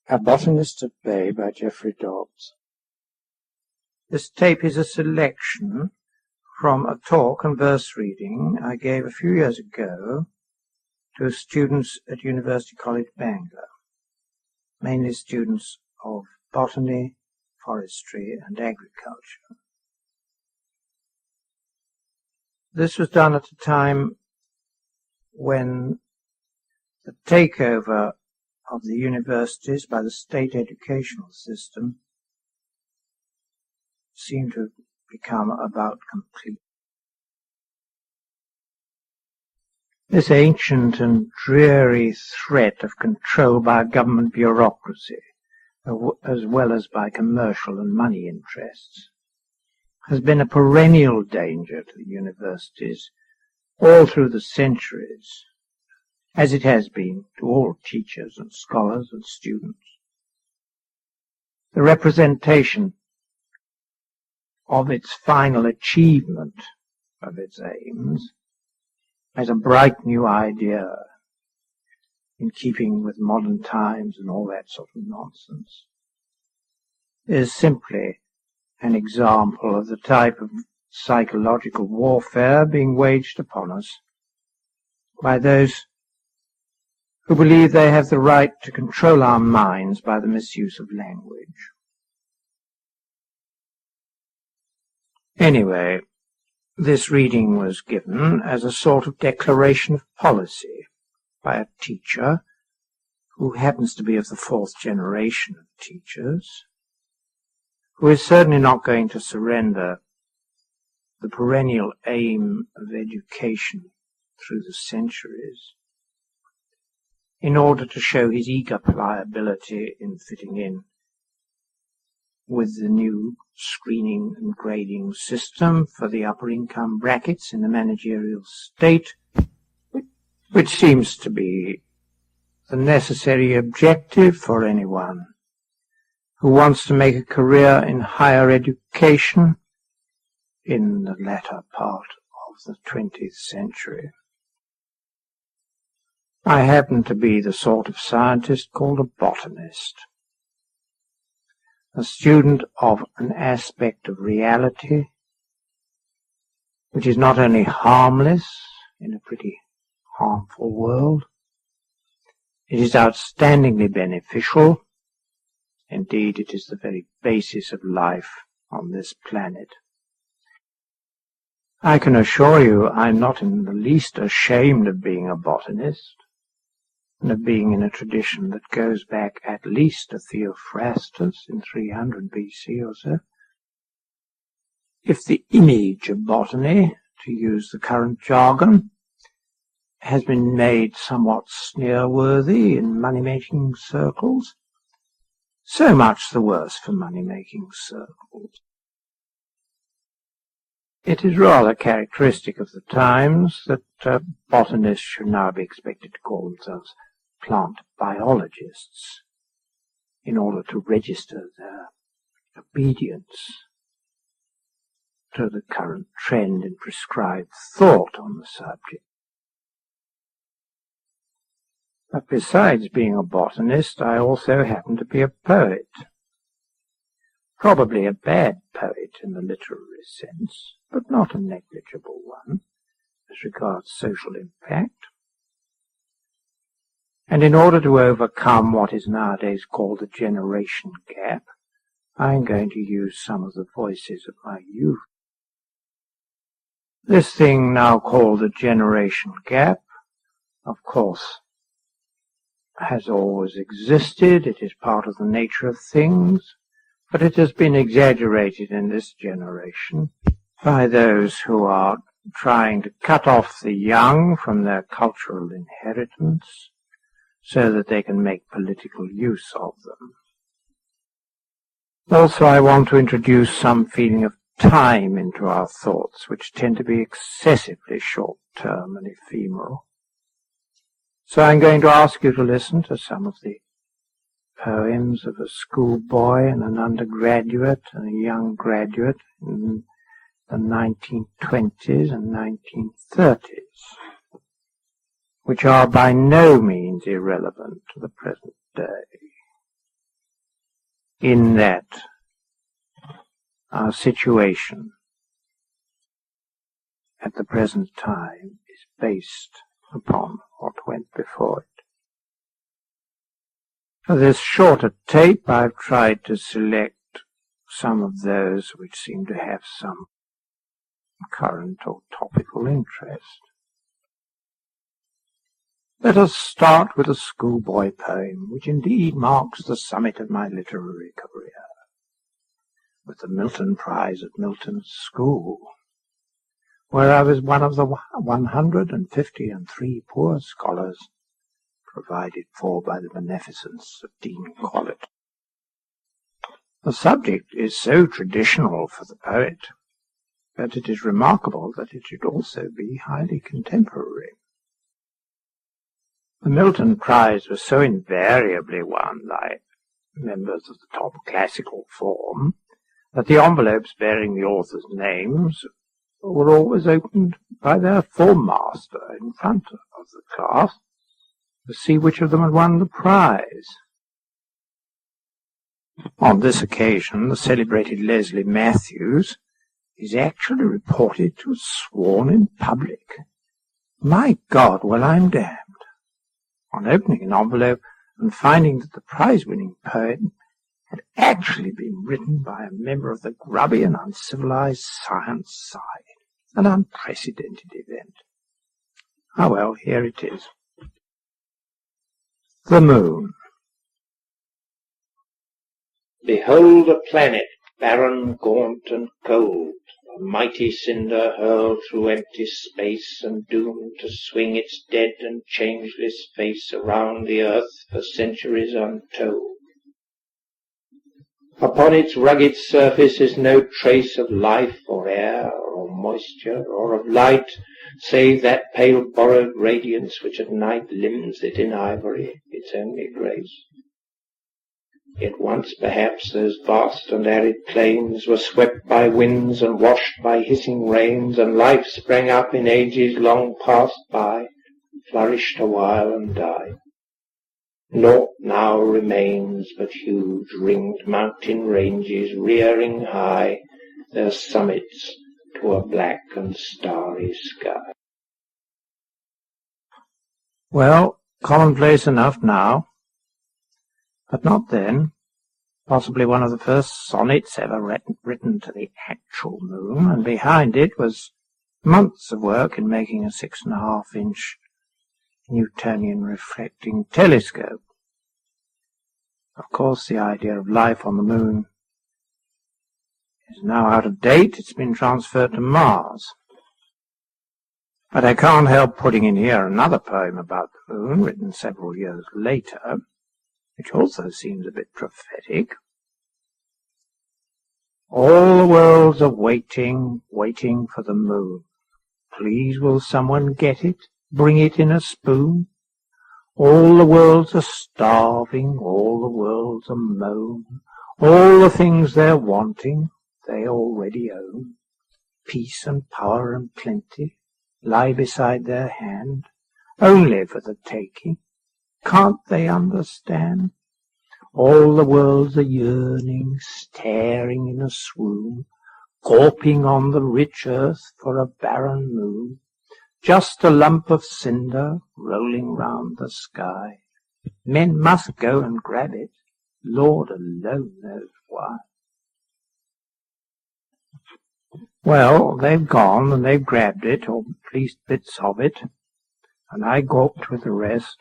A Botanist at Bay by Geoffrey Dobbs. This tape is a selection from a talk and verse reading I gave a few years ago to students at University College Bangor, mainly students of botany, forestry and agriculture. This was done at a time when the takeover of the universities by the state educational system seemed to have become about complete. This ancient and dreary threat of control by government bureaucracy, as well as by commercial and money interests, has been a perennial danger to the universities all through the centuries, as it has been to all teachers and scholars and students. The representation of its final achievement of its aims as a bright new idea in keeping with modern times and all that sort of nonsense is simply an example of the type of psychological warfare being waged upon us by those who believe they have the right to control our minds by the misuse of language. Anyway, this reading was given as a sort of declaration of policy by a teacher who happens to be of the fourth generation of teachers, who is certainly not going to surrender the perennial aim of education through the centuries in order to show his eager pliability in fitting in with the new screening and grading system for the upper income brackets in the managerial state, which seems to be the necessary objective for anyone who wants to make a career in higher education in the latter part of the 20th century. I happen to be the sort of scientist called a botanist, a student of an aspect of reality which is not only harmless in a pretty harmful world, it is outstandingly beneficial. Indeed, it is the very basis of life on this planet. I can assure you I'm not in the least ashamed of being a botanist, and of being in a tradition that goes back at least to Theophrastus in 300 BC or so. If the image of botany, to use the current jargon, has been made somewhat sneer-worthy in money-making circles, so much the worse for money-making circles. It is rather characteristic of the times that botanists should now be expected to call themselves plant biologists in order to register their obedience to the current trend in prescribed thought on the subject. But besides being a botanist, I also happen to be a poet. Probably a bad poet in the literary sense, but not a negligible one as regards social impact. And in order to overcome what is nowadays called the generation gap, I am going to use some of the voices of my youth. This thing now called the generation gap, of course, has always existed. It is part of the nature of things, but it has been exaggerated in this generation by those who are trying to cut off the young from their cultural inheritance so that they can make political use of them. Also, I want to introduce some feeling of time into our thoughts, which tend to be excessively short-term and ephemeral. So I'm going to ask you to listen to some of the poems of a schoolboy and an undergraduate and a young graduate in the 1920s and 1930s, which are by no means irrelevant to the present day. in that our situation at the present time is based upon what went before it. For this shorter tape, I've tried to select some of those which seem to have some current or topical interest. Let us start with a schoolboy poem, which indeed marks the summit of my literary career, with the Milton Prize at Milton's School, where I was one of the 153 poor scholars provided for by the beneficence of Dean Colet. The subject is so traditional for the poet, but it is remarkable that it should also be highly contemporary. The Milton Prize was so invariably won by members of the top classical form that the envelopes bearing the authors' names were always opened by their form master in front of the class to see which of them had won the prize. On this occasion, the celebrated Leslie Matthews is actually reported to have sworn in public. My God, well, I'm damned. On opening an envelope and finding that the prize-winning poem had actually been written by a member of the grubby and uncivilized science side. An unprecedented event. Ah well, here it is. The Moon. Behold a planet, barren, gaunt, and cold, a mighty cinder hurled through empty space and doomed to swing its dead and changeless face around the earth for centuries untold. Upon its rugged surface is no trace of life or air or moisture or of light, save that pale borrowed radiance which at night limns it in ivory, its only grace. Yet once perhaps those vast and arid plains were swept by winds and washed by hissing rains, and life sprang up in ages long passed by, flourished a while and died. Naught now remains but huge ringed mountain ranges rearing high their summits to a black and starry sky. Well, commonplace enough now, but not then. Possibly one of the first sonnets ever written to the actual moon, and behind it was months of work in making a 6.5-inch Newtonian reflecting telescope. Of course, the idea of life on the moon is now out of date. It's been transferred to Mars. But I can't help putting in here another poem about the moon, written several years later, which also seems a bit prophetic. All the worlds are waiting, waiting for the moon. Please will someone get it, bring it in a spoon? All the worlds are starving, all the worlds are moan. All the things they're wanting, they already own. Peace and power and plenty lie beside their hand, only for the taking. Can't they understand? All the worlds are yearning, staring in a swoon, gawping on the rich earth for a barren moon, just a lump of cinder rolling round the sky. Men must go and grab it, Lord alone knows why. Well, they've gone and they've grabbed it, or at least bits of it, and I gawped with the rest.